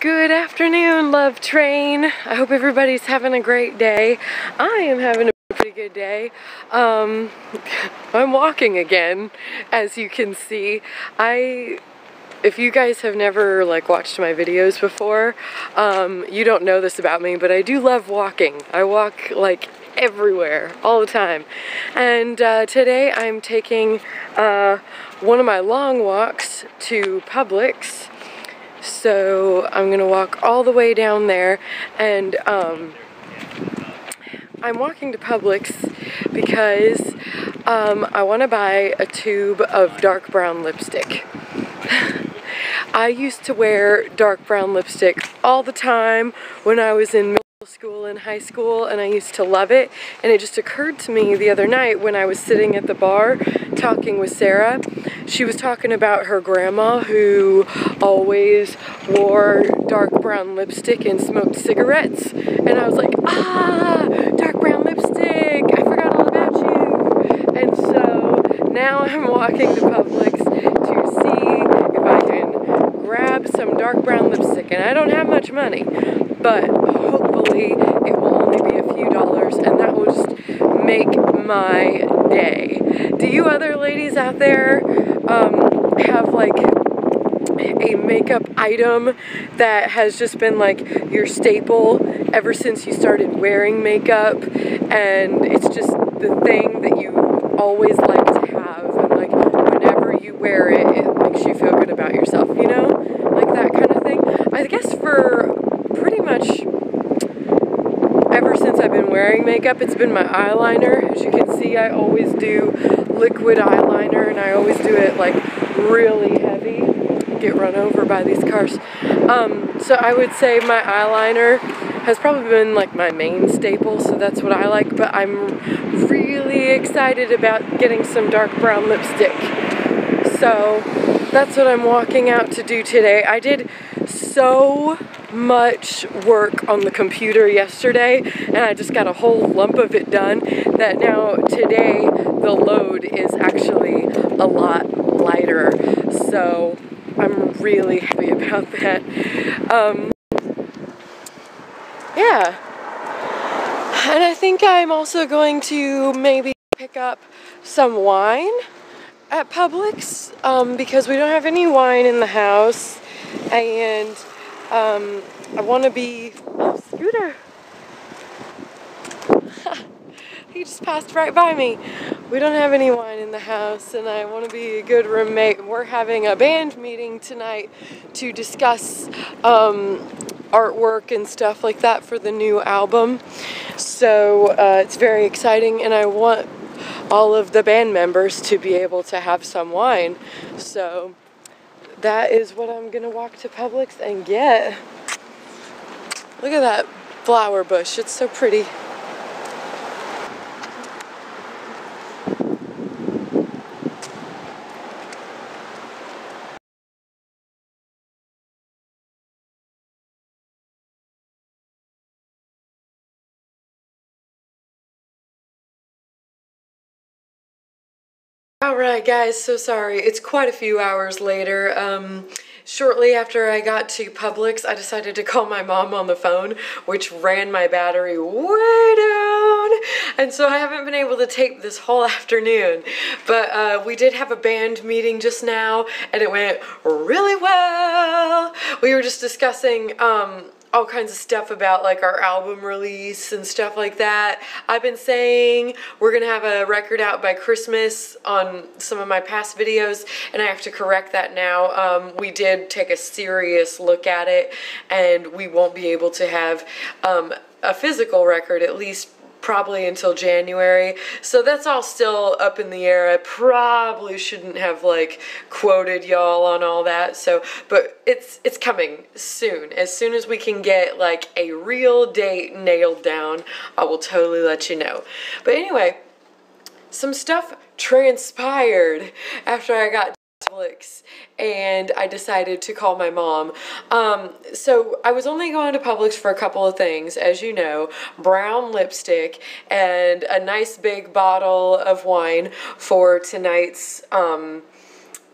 Good afternoon, love train. I hope everybody's having a great day. I am having a pretty good day. I'm walking again, as you can see. If you guys have never watched my videos before, you don't know this about me, but I do love walking. I walk everywhere, all the time. And today I'm taking one of my long walks to Publix. So I'm gonna walk all the way down there, and I'm walking to Publix because I want to buy a tube of dark brown lipstick. I used to wear dark brown lipstick all the time when I was in middle school and high school, and I used to love it. And it just occurred to me the other night when I was sitting at the bar talking with Sarah. She was talking about her grandma who always wore dark brown lipstick and smoked cigarettes, and I was like, dark brown lipstick, I forgot all about you. And so now I'm walking to Publix to see if I can grab some dark brown lipstick, and I don't have much money, but hopefully it will only be a few dollars, and that will just make my day. Do you other ladies out there have a makeup item that has just been your staple ever since you started wearing makeup, and it's just the thing that you always like to have, and whenever you wear it, it makes you feel good about yourself, you know? That kind of thing. I guess for pretty much ever since I've been wearing makeup, it's been my eyeliner. As you can see, I always do liquid eyeliner, and I always do it really heavy. Get run over by these cars. So I would say my eyeliner has probably been my main staple, so that's what I like, but I'm really excited about getting some dark brown lipstick. So that's what I'm walking out to do today. I did so much work on the computer yesterday, and I just got a whole lump of it done, that now today the load is actually a lot lighter. So I'm really happy about that. Yeah. And I think I'm also going to maybe pick up some wine at Publix, because we don't have any wine in the house, and I want to be... Oh, Scooter! He just passed right by me. We don't have any wine in the house, and I want to be a good roommate. We're having a band meeting tonight to discuss artwork and stuff like that for the new album. So it's very exciting, and I want all of the band members to be able to have some wine. So that is what I'm gonna walk to Publix and get. Look at that flower bush, it's so pretty. Alright guys, so sorry, it's quite a few hours later. Shortly after I got to Publix, I decided to call my mom on the phone, which ran my battery way down, and so I haven't been able to tape this whole afternoon. But we did have a band meeting just now, and it went really well. We were just discussing all kinds of stuff about our album release and stuff like that. I've been saying we're gonna have a record out by Christmas on some of my past videos, and I have to correct that now. We did take a serious look at it, and we won't be able to have a physical record, at least probably until January. So that's all still up in the air. I probably shouldn't have quoted y'all on all that. So, but it's coming soon. As soon as we can get a real date nailed down, I will totally let you know. But anyway, some stuff transpired after I got Publix, and I decided to call my mom. So I was only going to Publix for a couple of things, as you know: brown lipstick and a nice big bottle of wine for tonight's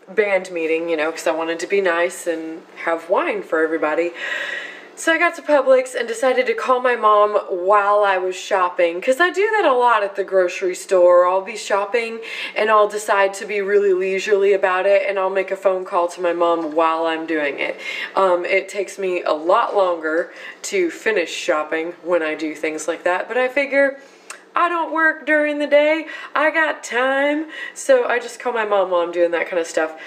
band meeting, you know, because I wanted to be nice and have wine for everybody. So I got to Publix and decided to call my mom while I was shopping, because I do that a lot at the grocery store. I'll be shopping and I'll decide to be really leisurely about it, and I'll make a phone call to my mom while I'm doing it. It takes me a lot longer to finish shopping when I do things like that, but I figure I don't work during the day, I got time, so I just call my mom while I'm doing that kind of stuff.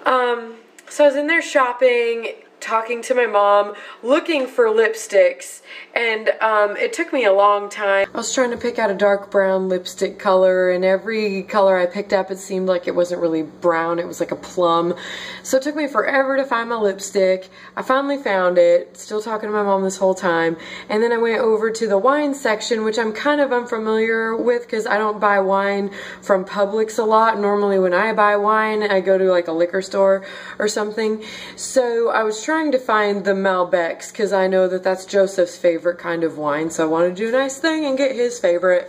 So I was in there shopping, talking to my mom, looking for lipsticks, and it took me a long time. I was trying to pick out a dark brown lipstick color, and every color I picked up, it seemed like it wasn't really brown, it was like a plum. So it took me forever to find my lipstick. I finally found it, still talking to my mom this whole time, and then I went over to the wine section, which I'm kind of unfamiliar with because I don't buy wine from Publix a lot. Normally when I buy wine, I go to like a liquor store or something. So I was trying to find the Malbecs because I know that that's Joseph's favorite kind of wine, so I wanted to do a nice thing and get his favorite.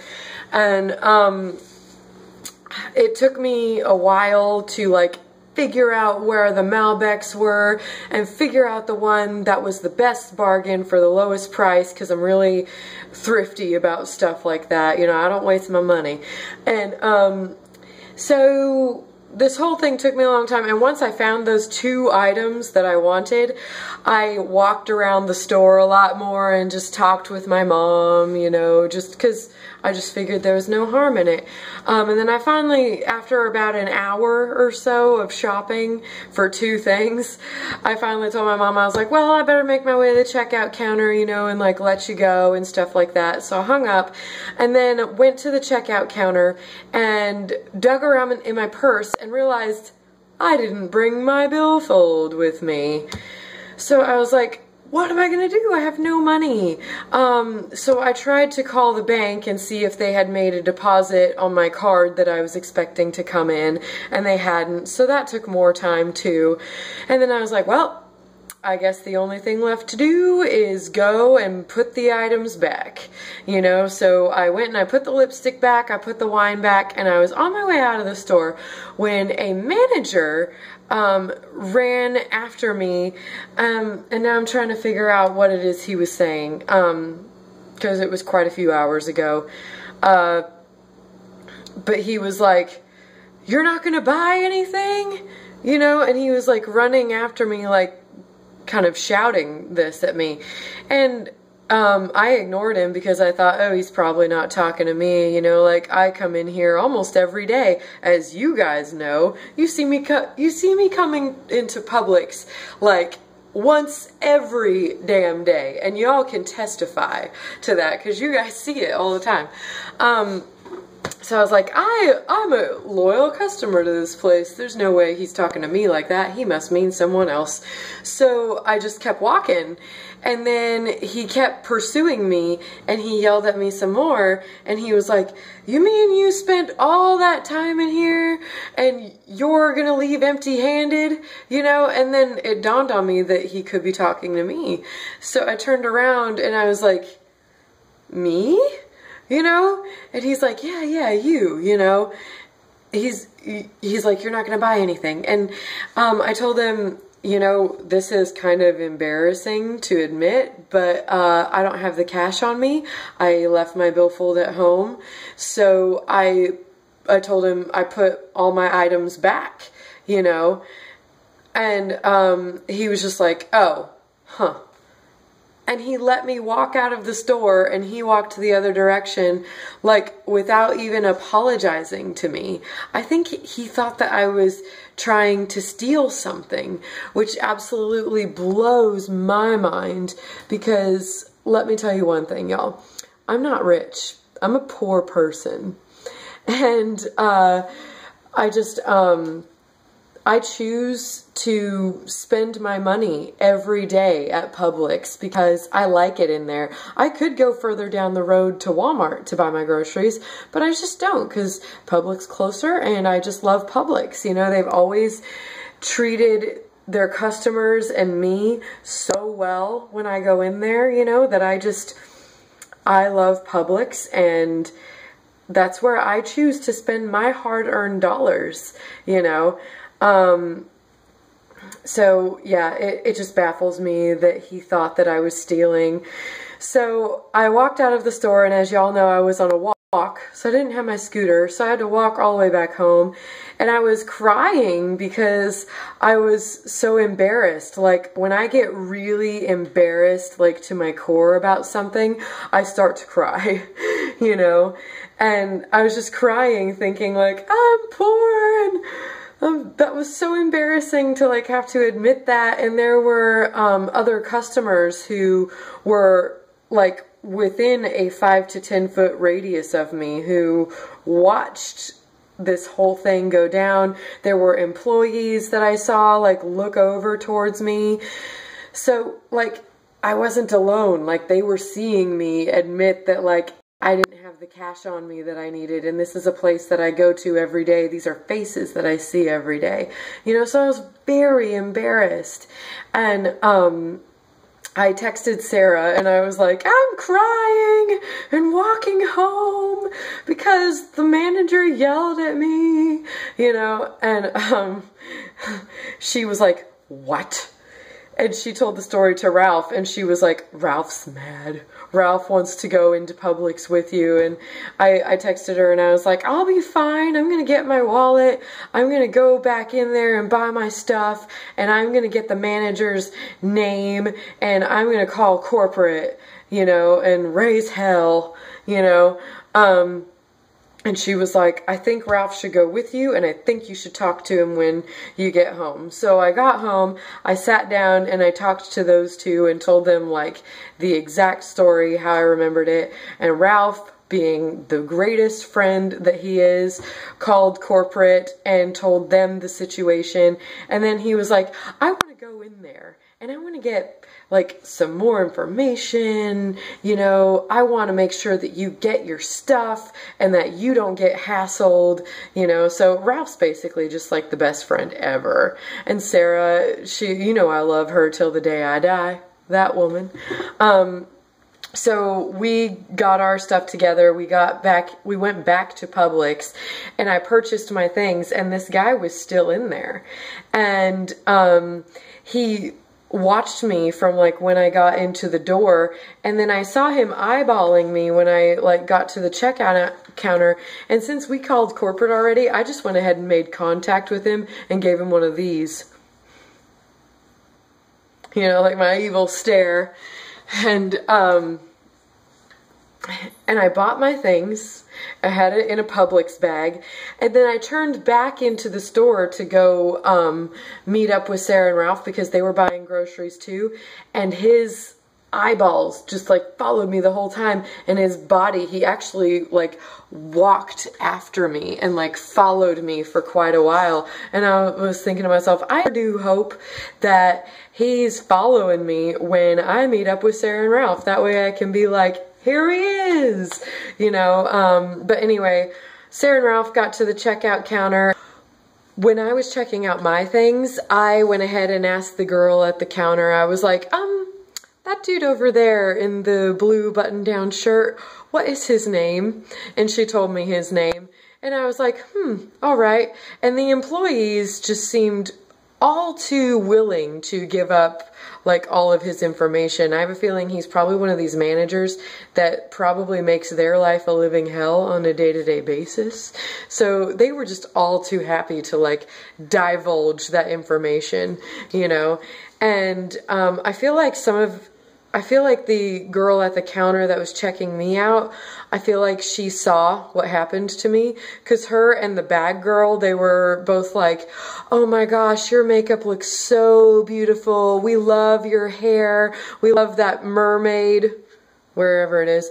And it took me a while to like figure out where the Malbecs were and figure out the one that was the best bargain for the lowest price, because I'm really thrifty about stuff like that. You know, I don't waste my money. And so this whole thing took me a long time, and once I found those two items that I wanted, I walked around the store a lot more and just talked with my mom, you know, just because I just figured there was no harm in it. And then I finally, after about an hour or so of shopping for two things, I finally told my mom, I was like, well, I better make my way to the checkout counter, you know, and like let you go and stuff like that. So I hung up and then went to the checkout counter and dug around in my purse and realized I didn't bring my billfold with me. So I was like, what am I gonna do? I have no money. So I tried to call the bank and see if they had made a deposit on my card that I was expecting to come in, and they hadn't, so that took more time too. And then I was like, well, I guess the only thing left to do is go and put the items back, you know. So I went and I put the lipstick back, I put the wine back, and I was on my way out of the store when a manager ran after me, and now I'm trying to figure out what it is he was saying, because it was quite a few hours ago, but he was like, you're not gonna buy anything, you know, and he was like running after me, like kind of shouting this at me, and I ignored him because I thought, oh, he's probably not talking to me, you know, like I come in here almost every day, as you guys know. You see me coming into Publix like once every damn day, and y'all can testify to that because you guys see it all the time. So I was like, I'm a loyal customer to this place. There's no way he's talking to me like that. He must mean someone else. So I just kept walking, and then he kept pursuing me, and he yelled at me some more, and he was like, you mean you spent all that time in here and you're gonna leave empty-handed, you know? And then it dawned on me that he could be talking to me. So I turned around and I was like, me? You know? And he's like, yeah, you know? He's like, you're not gonna buy anything. And I told him, you know, this is kind of embarrassing to admit, but I don't have the cash on me. I left my billfold at home. So I told him I put all my items back, you know? And he was just like, oh, huh. And he let me walk out of the store, and he walked the other direction, like, without even apologizing to me. I think he thought that I was trying to steal something, which absolutely blows my mind, because let me tell you one thing, y'all. I'm not rich. I'm a poor person. And I choose to spend my money every day at Publix because I like it in there. I could go further down the road to Walmart to buy my groceries, but I just don't because Publix closer, and I just love Publix. You know, they've always treated their customers and me so well when I go in there, you know, that I love Publix, and that's where I choose to spend my hard-earned dollars, you know. So yeah, it just baffles me that he thought that I was stealing. So I walked out of the store, and as y'all know, I was on a walk, so I didn't have my scooter, so I had to walk all the way back home, and I was crying because I was so embarrassed. Like, when I get really embarrassed, like, to my core about something, I start to cry, you know? And I was just crying, thinking, like, I'm poor, and that was so embarrassing to, like, have to admit that. And there were other customers who were, like, within a 5 to 10 foot radius of me who watched this whole thing go down. There were employees that I saw, like, look over towards me. So, like, I wasn't alone. Like, they were seeing me admit that, like, I didn't have the cash on me that I needed, and this is a place that I go to every day. These are faces that I see every day. You know, so I was very embarrassed. And I texted Sarah, and I was like, I'm crying and walking home because the manager yelled at me, you know, and she was like, what? And she told the story to Ralph, and she was like, Ralph's mad. Ralph wants to go into Publix with you. And I texted her, and I was like, I'll be fine. I'm going to get my wallet. I'm going to go back in there and buy my stuff. And I'm going to get the manager's name. And I'm going to call corporate, you know, and raise hell, you know. And she was like, I think Ralph should go with you, and I think you should talk to him when you get home. So I got home, I sat down, and I talked to those two and told them, like, the exact story, how I remembered it. And Ralph, being the greatest friend that he is, called corporate and told them the situation. And then he was like, I want to go in there, and I want to get, like, some more information, you know, I want to make sure that you get your stuff and that you don't get hassled, you know. So Ralph's basically just like the best friend ever. And Sarah, she, you know, I love her till the day I die, that woman. So we got our stuff together, we went back to Publix, and I purchased my things, and this guy was still in there. And he watched me from, like, when I got into the door, and then I saw him eyeballing me when I, like, got to the checkout counter. And since we called corporate already, I just went ahead and made contact with him and gave him one of these, you know, like my evil stare. And I bought my things. I had it in a Publix bag, and then I turned back into the store to go meet up with Sarah and Ralph because they were buying groceries too, and his eyeballs just, like, followed me the whole time, and his body, he actually, like, walked after me and, like, followed me for quite a while. And I was thinking to myself, I do hope that he's following me when I meet up with Sarah and Ralph. That way I can be like, here he is, you know. But anyway, Sarah and Ralph got to the checkout counter. When I was checking out my things, I went ahead and asked the girl at the counter, I was like, that dude over there in the blue button-down shirt, what is his name? And she told me his name. And I was like, all right. And the employees just seemed all too willing to give up, like, all of his information. I have a feeling he's probably one of these managers that probably makes their life a living hell on a day-to-day basis. So they were just all too happy to, like, divulge that information, you know. And I feel like the girl at the counter that was checking me out, I feel like she saw what happened to me, because her and the bag girl, they were both like, oh my gosh, your makeup looks so beautiful. We love your hair. We love that mermaid, wherever it is,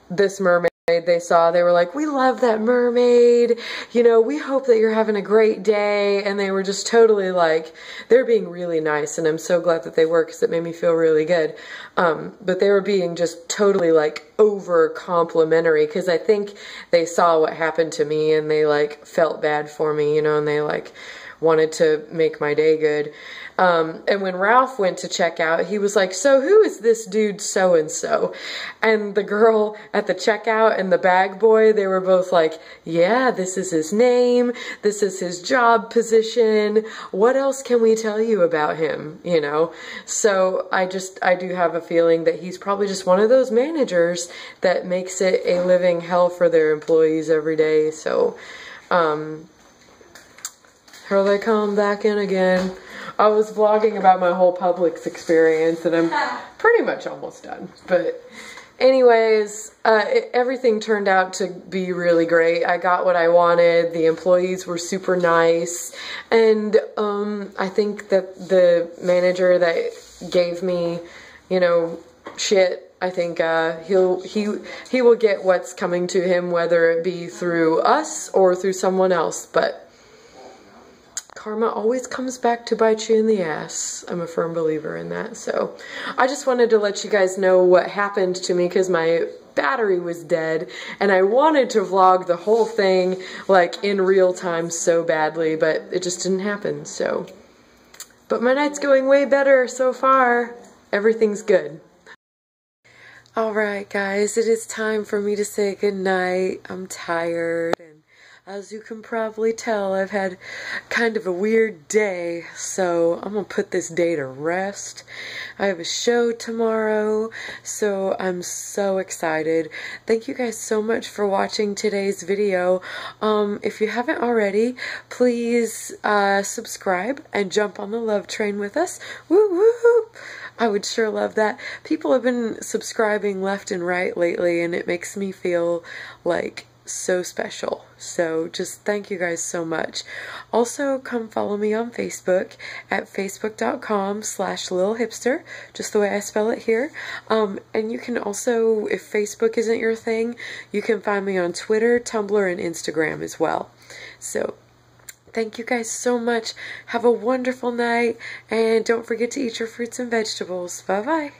this mermaid they saw. They were like, we love that mermaid. You know, we hope that you're having a great day. And they were just totally like, they're being really nice. And I'm so glad that they were, because it made me feel really good. But they were being just totally, like, over complimentary, because I think they saw what happened to me and they, like, felt bad for me, you know, and they, like, wanted to make my day good. And when Ralph went to check out, he was like, so who is this dude so-and-so? And the girl at the checkout and the bag boy, they were both like, yeah, this is his name, this is his job position, what else can we tell you about him, you know? So I do have a feeling that he's probably just one of those managers that makes it a living hell for their employees every day. So, here they come back in again. I was vlogging about my whole Publix experience, and I'm pretty much almost done. But anyways, everything turned out to be really great. I got what I wanted. The employees were super nice. And I think that the manager that gave me, you know, shit, I think he will get what's coming to him, whether it be through us or through someone else. But karma always comes back to bite you in the ass. I'm a firm believer in that. So I just wanted to let you guys know what happened to me, because my battery was dead and I wanted to vlog the whole thing like in real time so badly, but it just didn't happen. So, but my night's going way better so far. Everything's good. Alright guys, it is time for me to say goodnight. I'm tired, and as you can probably tell, I've had kind of a weird day, so I'm gonna put this day to rest. I have a show tomorrow, so I'm so excited. Thank you guys so much for watching today's video. If you haven't already, please subscribe and jump on the love train with us. Woo woo! I would sure love that. People have been subscribing left and right lately, and it makes me feel like so special. So just thank you guys so much. Also, come follow me on Facebook at facebook.com/lilhipster, just the way I spell it here. And you can also, if Facebook isn't your thing, you can find me on Twitter, Tumblr, and Instagram as well. So thank you guys so much. Have a wonderful night, and don't forget to eat your fruits and vegetables. Bye-bye.